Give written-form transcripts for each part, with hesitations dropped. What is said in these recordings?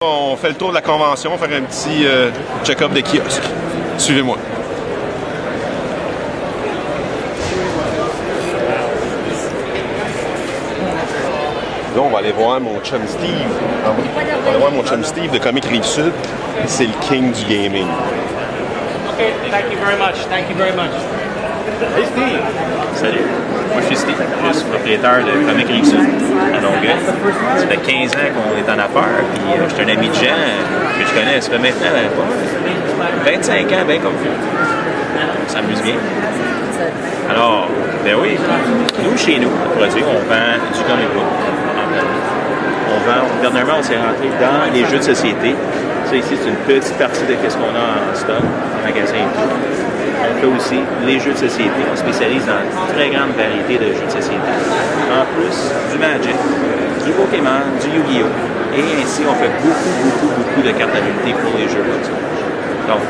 On fait le tour de la convention, faire un petit check-up des kiosques. Suivez-moi. Là, on va aller voir mon chum Steve. On va aller voir mon chum Steve de Comic Rive-Sud. C'est le king du gaming. OK, thank you very much. Thank you very much. Hey Steve! Salut, moi je suis Steve, je suis propriétaire de Comic Rive-Sud à Longueuil. Ça fait 15 ans qu'on est en affaires, puis je suis un ami de Jean que je connais, ça fait maintenant 25 ans, bien comme vous. On s'amuse bien. Alors, ben oui, nous chez nous, on produit, on vend du comic book. Dernièrement, on s'est rentré dans les jeux de société. Ça ici, c'est une petite partie de ce qu'on a en stock, en magasin et tout. On fait aussi les jeux de société. On spécialise dans une très grande variété de jeux de société. En plus, du Magic, du Pokémon, du Yu-Gi-Oh! Et ainsi, on fait beaucoup de cartes d'habilité pour les jeux comme ça. Donc,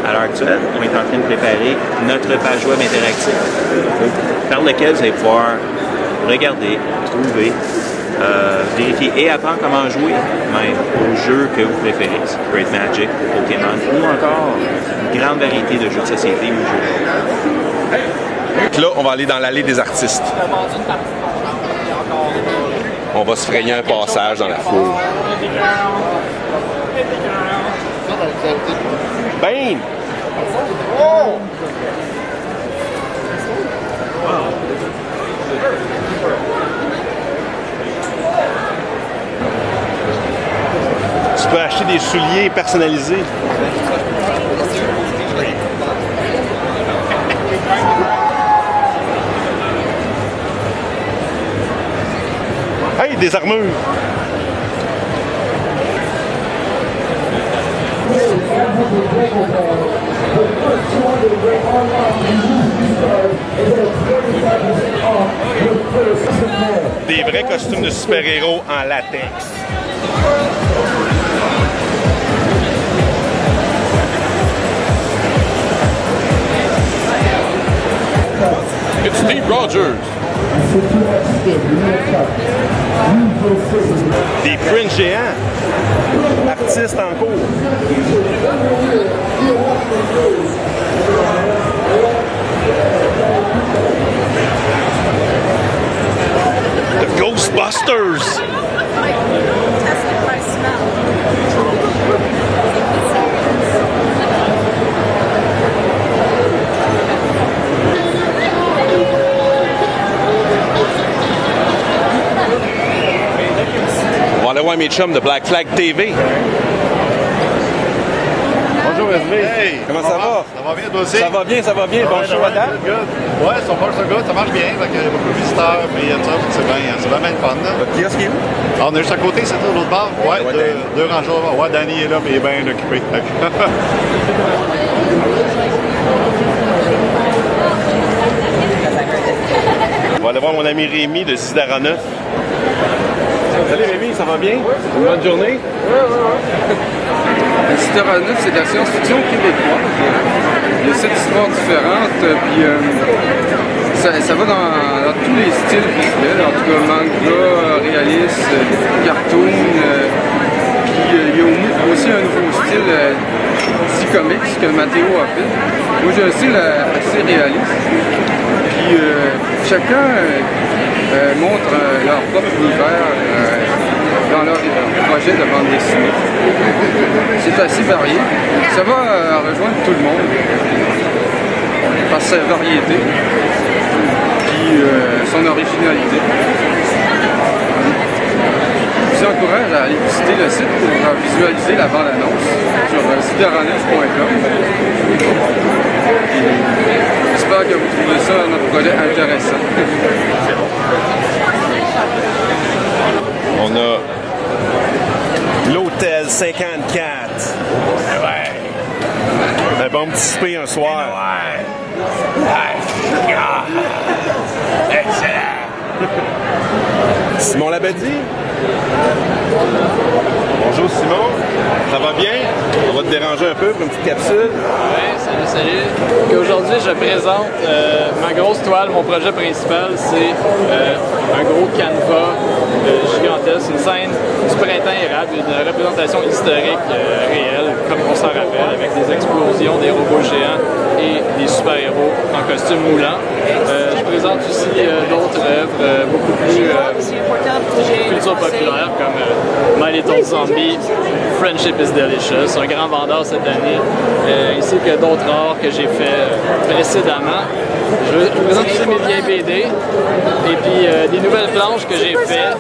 à l'heure actuelle, on est en train de préparer notre page web interactive par laquelle vous allez pouvoir regarder, trouver, vérifier et apprendre comment jouer même aux jeux que vous préférez. Ça peut être Magic, Pokémon ou encore une grande variété de jeux de société ou jeux. Donc là, on va aller dans l'allée des artistes. On va se frayer un passage dans la foule. Bane! Oh! Tu peux acheter des souliers personnalisés. Hey, des armures! Des vrais costumes de super-héros en latex. It's Steve Rogers. Des prints géants. Artistes en cours. The Ghostbusters. On va aller voir mes chums de Black Flag TV. Bonjour SV. Hey, comment ça va? Ça va bien, toi aussi? Ça va bien, ça va bien. Bon show à date? Ouais, so far so good, ça marche bien. Il y a beaucoup de visiteurs, puis c'est bien le fun. Là. Le kiosque est où? Ah, on est juste à côté, c'est tout, l'autre bar. Ouais, deux rangs jours. Ouais, Danny est là, mais il est bien occupé. On va aller voir mon ami Rémi de Sidara 9. Salut Rémi, ça va bien? Une bonne journée? Sidara 9, c'est de la science-fiction québécoise. Il y a 7 histoires différentes, puis ça va dans tous les styles visuels, en tout cas manga, réaliste, cartoon, puis il y a aussi un nouveau style D-Comics que Mathéo a fait. Moi j'ai un style assez réaliste, puis chacun montre leur propre univers dans leur projet de bande dessinée. C'est assez varié. Ça va rejoindre tout le monde par sa variété puis son originalité. Je vous encourage à aller visiter le site pour visualiser la bande-annonce sur sidaraneuf.com. J'espère que vous trouvez ça, notre projet, intéressant. On a l'Hôtel 54. Ouais. Un bon petit souper un soir. Ouais. Excellent. Simon Labadie. Bonjour Simon, ça va bien? On va te déranger un peu pour une petite capsule. Oui, salut. Aujourd'hui, je présente ma grosse toile. Mon projet principal, c'est un gros canevas gigantesque, une scène du printemps érable, une représentation historique réelle, comme on s'en rappelle, avec des explosions, des robots géants et des super-héros en costume moulant. Je présente aussi d'autres œuvres beaucoup plus culture populaire, comme My Little Zombie, Friendship is Delicious, un grand vendeur cette année, ainsi que d'autres arts que j'ai fait précédemment. Je présente aussi mes vieilles BD et puis des nouvelles planches que j'ai faites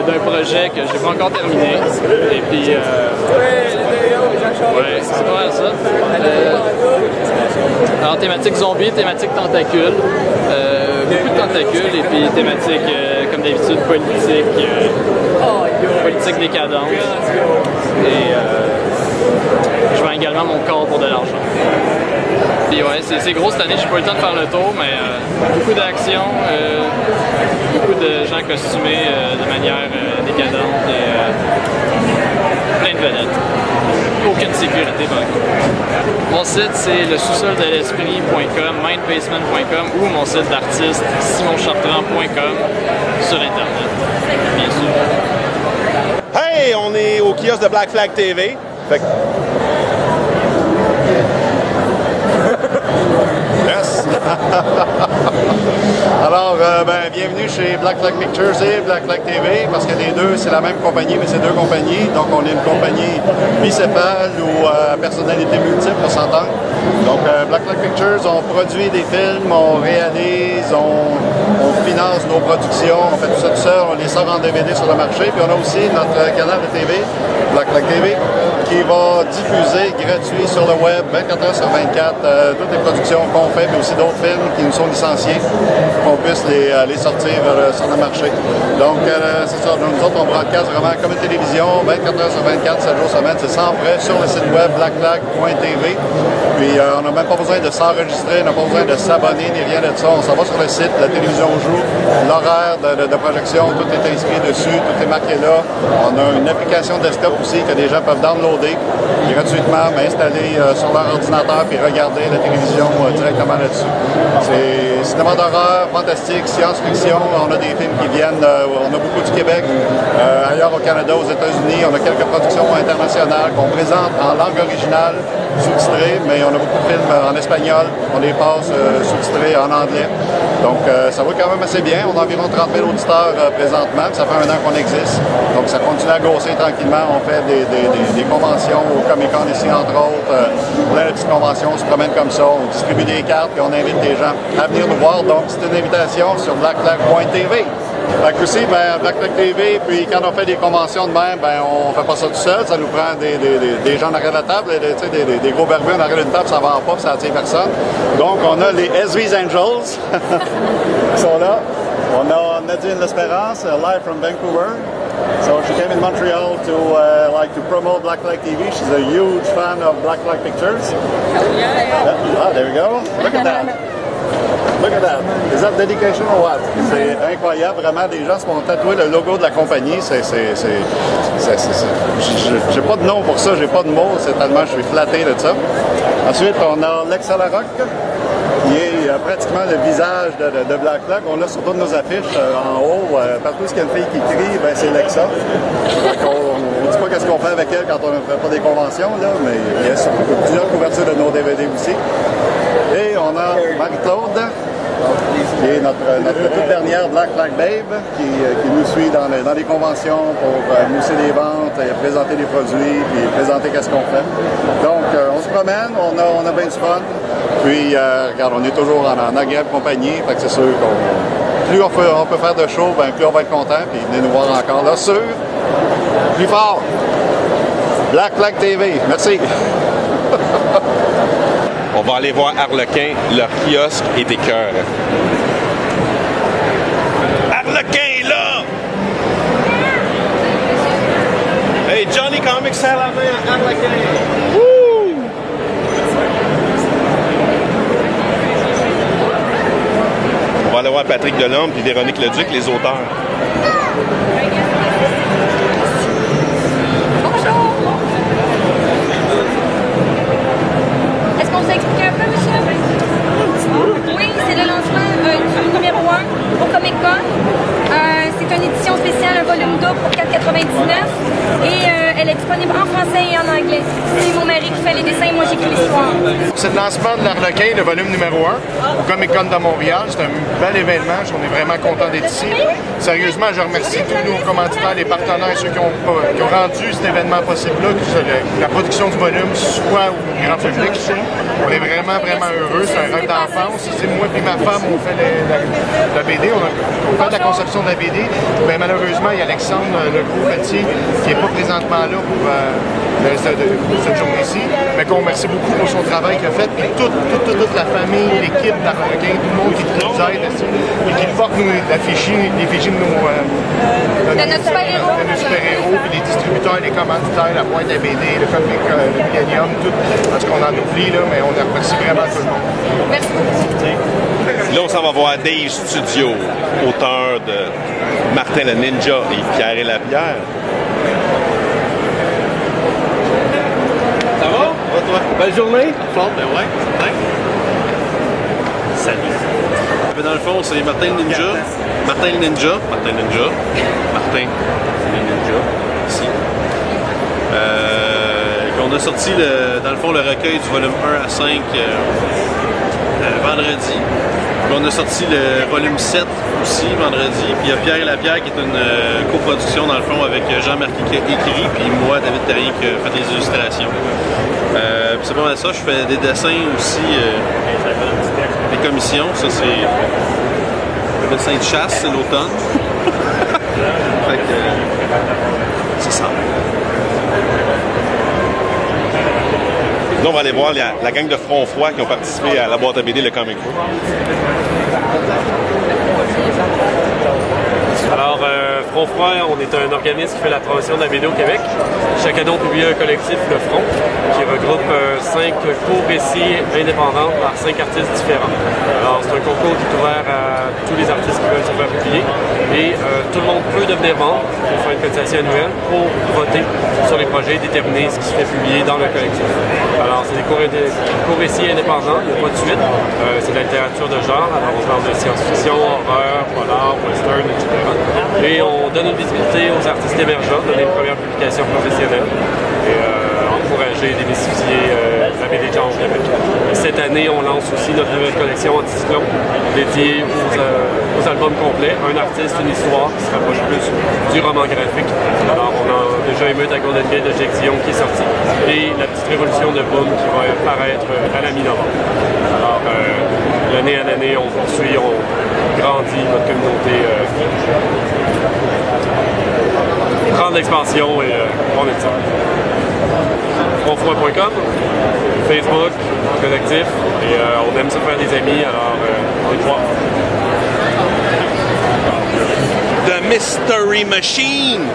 d'un projet que je n'ai pas encore terminé. Et puis, ouais, c'est pas mal ça. Alors, thématique zombie, thématique tentacule, beaucoup de tentacules et puis thématique, comme d'habitude, politique décadente. Et je vends également mon corps pour de l'argent. Puis ouais, c'est gros cette année, j'ai pas eu le temps de faire le tour, mais beaucoup d'action, beaucoup de gens costumés de manière décadente et plein de vedettes. Aucune sécurité par contre. Mon site c'est le sous-sol de l'esprit.com, mindbasement.com ou mon site d'artiste simonchartrand.com sur internet, bien sûr. Hey, on est au kiosque de Black Flag TV. Fait que... Yes! Alors, bienvenue chez Black Flag Pictures et Black Flag TV, parce que les deux, c'est la même compagnie, mais c'est deux compagnies. Donc, on est une compagnie bicéphale ou à personnalité multiple, on s'entend. Donc, Black Flag Pictures, on produit des films, on réalise, on finance nos productions, on fait tout ça tout seul, on les sort en DVD sur le marché. Puis on a aussi notre canal de TV, Black Flag TV, qui va diffuser gratuit sur le web 24 heures sur 24 toutes les productions qu'on fait, mais aussi d'autres films qui nous sont licenciés, qu'on puisse les sortir sur le marché. Donc, c'est ça. Nous autres, on broadcast vraiment comme une télévision, 24 heures sur 24, 7 jours semaine. C'est sans frais sur le site web blackflag.tv. Puis, on n'a même pas besoin de s'enregistrer, on n'a pas besoin de s'abonner, ni rien de ça. On s'en va sur le site, la télévision joue, l'horaire de projection, tout est inscrit dessus, tout est marqué là. On a une application desktop aussi que les gens peuvent downloader gratuitement, m'installer sur leur ordinateur puis regarder la télévision directement là-dessus. C'est cinéma d'horreur, fantastique, science-fiction. On a des films qui viennent, on a beaucoup du Québec, ailleurs au Canada, aux États-Unis. On a quelques productions internationales qu'on présente en langue originale, sous-titrée, mais on a beaucoup de films en espagnol. On les passe sous-titrés en anglais. Donc, ça va quand même assez bien. On a environ 30 000 auditeurs présentement. Ça fait 1 an qu'on existe. Donc, ça continue à gausser tranquillement. On fait des conventions au Comic-Con ici, entre autres. Plein de petites conventions. On se promène comme ça. On distribue des cartes et on invite des gens à venir nous voir. Donc, c'est une invitation sur blackflag.tv. Fait que aussi, Black Flag TV, puis quand on fait des conventions de même, on fait pas ça tout seul, ça nous prend des gens en arrière de la table, des gros barbus en arrière d'une table, ça va pas, ça attire personne. Donc, on a les SV's Angels, qui sont là. On a Nadine L'Espérance, live from Vancouver. So she came in Montreal to promote Black Flag TV. She's a huge fan of Black Flag Pictures. Ah, there we go. Look at that. Look at that. Is that dedication or what? C'est incroyable, vraiment. Des gens se font tatouer le logo de la compagnie. J'ai pas de nom pour ça, j'ai pas de mots. C'est tellement je suis flatté de ça. Ensuite, on a Lexa Larocque, qui est pratiquement le visage de Black Flag. On l'a sur toutes nos affiches en haut. Partout où il y a une fille qui crie, c'est Lexa. On ne dit pas qu'est-ce qu'on fait avec elle quand on ne fait pas des conventions, là, mais il y a plusieurs couvertures de nos DVD aussi. Et on a Marie-Claude, qui est notre toute dernière Black Flag Babe, qui nous suit dans les conventions pour mousser les ventes, présenter des produits, puis présenter qu'est-ce qu'on fait. Donc, on se promène, on a bien du fun. Puis, regarde, on est toujours en agréable compagnie, fait que c'est sûr qu'on plus on peut faire de show, plus on va être content, puis venez nous voir encore là sur plus fort. Black Flag TV, merci. On va aller voir Harlequin, leur kiosque est écœurant. Harlequin est là! Hey, Johnny Comics, c'est à la main à Harlequin! Woo! On va aller voir Patrick Delorme et Véronique Leduc, les auteurs. un volume double pour 4,99 et elle est disponible en français et en anglais. C'est mon mari qui fait les dessins, moi j'écris l'histoire. C'est le lancement de l'Arlequin, le volume numéro 1, au Comic-Con de Montréal. C'est un bel événement, on est vraiment contents d'être ici. Sérieusement, je remercie tous nos commanditaires, les partenaires, ceux qui ont rendu cet événement possible-là, que la production du volume soit au grand public. On est vraiment heureux, c'est un rêve d'enfance. Ici, moi et ma femme, on fait la BD, on fait de la conception de la BD, mais malheureusement, il y a Alexandre Legros-Pelletier qui n'est pas présentement là pour cette journée-ci, mais qu'on remercie beaucoup pour son travail qu'il a fait, et toute la famille, l'équipe d'Arlequin, tout le monde qui nous aide ici, et qui porte l'effigie de notre super-héros, puis les distributeurs, les commanditaires, la boîte à BD, le comic, le Millennium, tout, parce qu'on en oublie, là, mais on remercie vraiment tout le monde. Merci beaucoup. Là, on s'en va voir Dave Studio, auteur de Martin le Ninja et Pierre et la Pierre. Ça va? Va, toi? Belle journée? Fort, ben ouais, certain. Salut. Dans le fond, c'est Martin le Ninja. Martin le Ninja. Ici. On a sorti, dans le fond, le recueil du volume 1 à 5 vendredi. Puis on a sorti le volume 7 aussi vendredi. Puis il y a Pierre et la Pierre qui est une coproduction, dans le fond, avec Jean-Marc Écrit, puis moi, David Terrien, qui fait des illustrations. C'est pas mal ça, je fais des dessins aussi, des commissions. Ça, c'est le médecin de chasse, c'est l'automne. Fait que c'est ça. Là, on va aller voir la gang de Front Froid qui ont participé à la boîte à BD, le Comic Book. Alors, Front Froid, on est un organisme qui fait la promotion de la BD au Québec. Chaque année, on publie un collectif, Le Front, qui regroupe 5 cours-récits indépendants par 5 artistes différents. Alors, c'est un concours qui est ouvert à tous les artistes qui veulent se faire publier. Et tout le monde peut devenir membre, pour faire une cotisation annuelle, pour voter sur les projets et déterminer ce qui se fait publier dans le collectif. Alors, c'est des cours-récits indépendants, il n'y a pas de suite. C'est de la littérature de genre, alors on parle de science-fiction, horreur, polar, western, etc. Et on donne une visibilité aux artistes émergents, donner une première publication professionnelle et encourager et démystifier la BD de genre au Québec. Et cette année, on lance aussi notre nouvelle collection Anticyclone, dédiée aux albums complets, un artiste, une histoire qui se rapproche plus du roman graphique. Alors, on a déjà Émeute à Golden Gate de Jake Dion qui est sorti et La Petite Révolution de Boom qui va apparaître à la mi-novembre. Alors, l'année à l'année, on poursuit, on grandit notre communauté, prend de l'expansion et on est ça. Frontfroid.com, Facebook, collectif, et on aime se faire des amis, alors on y croit. The Mystery Machine!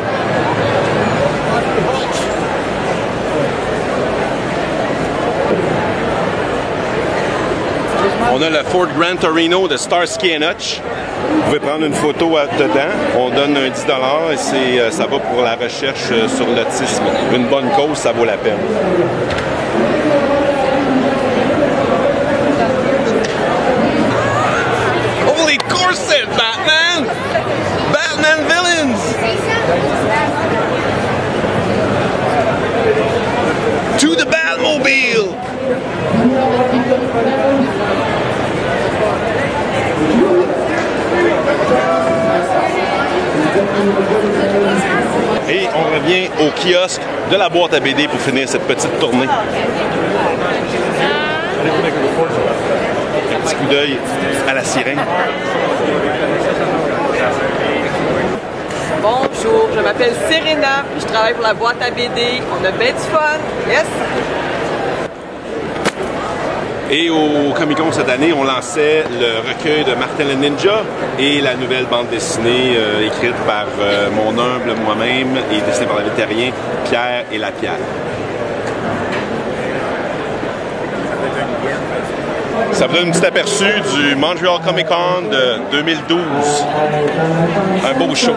On a le Ford Gran Torino de Starsky & Hutch. Vous pouvez prendre une photo dedans. On donne un 10$ et ça va pour la recherche sur l'autisme. Une bonne cause, ça vaut la peine. Holy corset, Batman! Batman villains! To the Batmobile! Et on revient au kiosque de la boîte à BD pour finir cette petite tournée. Un petit coup d'œil à la sirène. Bonjour, je m'appelle Serena, puis je travaille pour la boîte à BD. On a bien du fun. Yes! Et au Comic-Con cette année, on lançait le recueil de Martin le Ninja et la nouvelle bande dessinée écrite par mon humble moi-même et dessinée par David Terrien, Pierre et la Pierre. Ça vous donne un petit aperçu du Montreal Comic-Con de 2012. Un beau show.